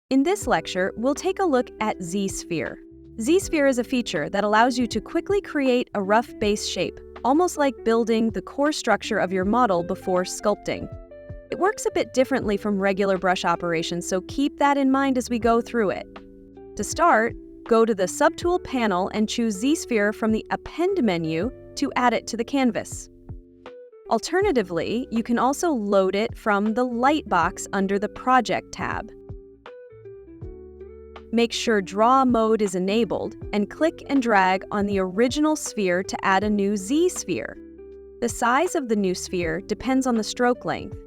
In this lecture, we'll take a look at ZSphere. ZSphere is a feature that allows you to quickly create a rough base shape, almost like building the core structure of your model before sculpting. It works a bit differently from regular brush operations, so keep that in mind as we go through it. To start, go to the Subtool panel and choose ZSphere from the Append menu to add it to the canvas. Alternatively, you can also load it from the Light box under the Project tab. Make sure Draw mode is enabled and click and drag on the original sphere to add a new ZSphere. The size of the new sphere depends on the stroke length.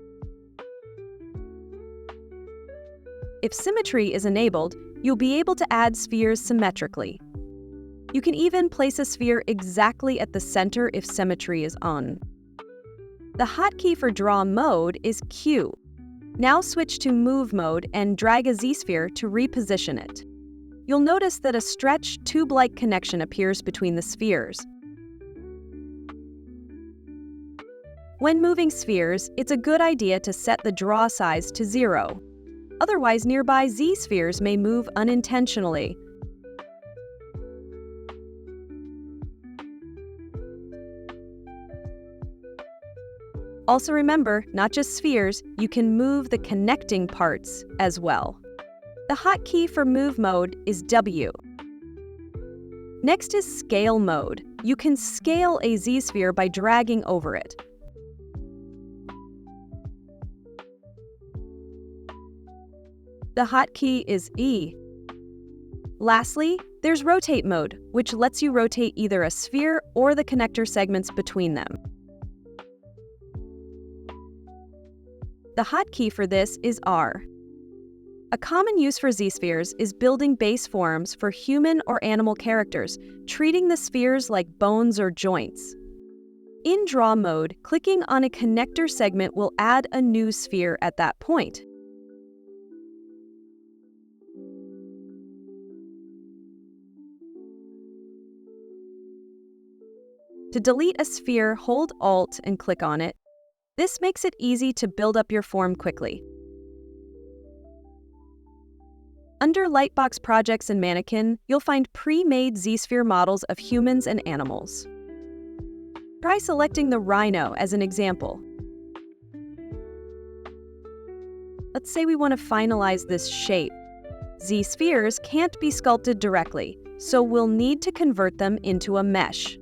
If symmetry is enabled, you'll be able to add spheres symmetrically. You can even place a sphere exactly at the center if symmetry is on. The hotkey for Draw mode is Q. Now switch to Move mode and drag a ZSphere to reposition it. You'll notice that a stretched tube-like connection appears between the spheres. When moving spheres, it's a good idea to set the draw size to 0. Otherwise, nearby ZSpheres may move unintentionally. Also remember, not just spheres, you can move the connecting parts as well. The hotkey for Move mode is W. Next is Scale mode. You can scale a ZSphere by dragging over it. The hotkey is E. Lastly, there's Rotate mode, which lets you rotate either a sphere or the connector segments between them. The hotkey for this is R. A common use for ZSpheres is building base forms for human or animal characters, treating the spheres like bones or joints. In Draw mode, clicking on a connector segment will add a new sphere at that point. To delete a sphere, hold Alt and click on it. This makes it easy to build up your form quickly. Under Lightbox Projects and Mannequin, you'll find pre-made ZSphere models of humans and animals. Try selecting the rhino as an example. Let's say we want to finalize this shape. ZSpheres can't be sculpted directly, so we'll need to convert them into a mesh.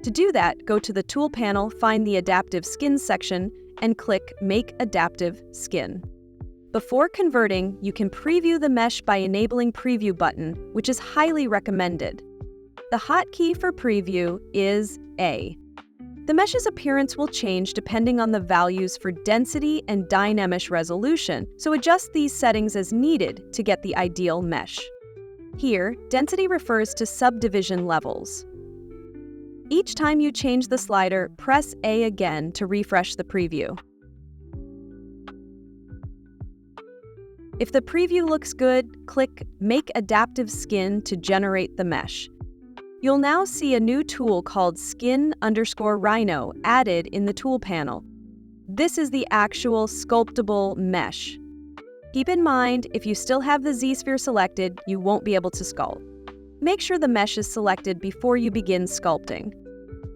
To do that, go to the Tool panel, find the Adaptive Skin section, and click Make Adaptive Skin. Before converting, you can preview the mesh by enabling Preview button, which is highly recommended. The hotkey for Preview is A. The mesh's appearance will change depending on the values for density and dynamic resolution, so adjust these settings as needed to get the ideal mesh. Here, density refers to subdivision levels. Each time you change the slider, press A again to refresh the preview. If the preview looks good, click Make Adaptive Skin to generate the mesh. You'll now see a new tool called Skin_Rhino added in the Tool panel. This is the actual sculptable mesh. Keep in mind, if you still have the ZSphere selected, you won't be able to sculpt. Make sure the mesh is selected before you begin sculpting.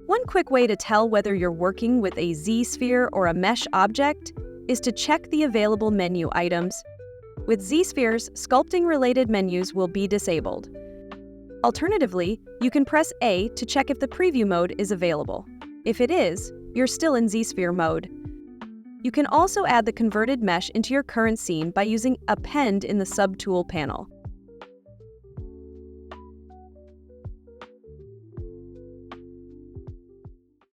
One quick way to tell whether you're working with a ZSphere or a mesh object is to check the available menu items. With ZSpheres, sculpting-related menus will be disabled. Alternatively, you can press A to check if the preview mode is available. If it is, you're still in ZSphere mode. You can also add the converted mesh into your current scene by using Append in the Subtool panel.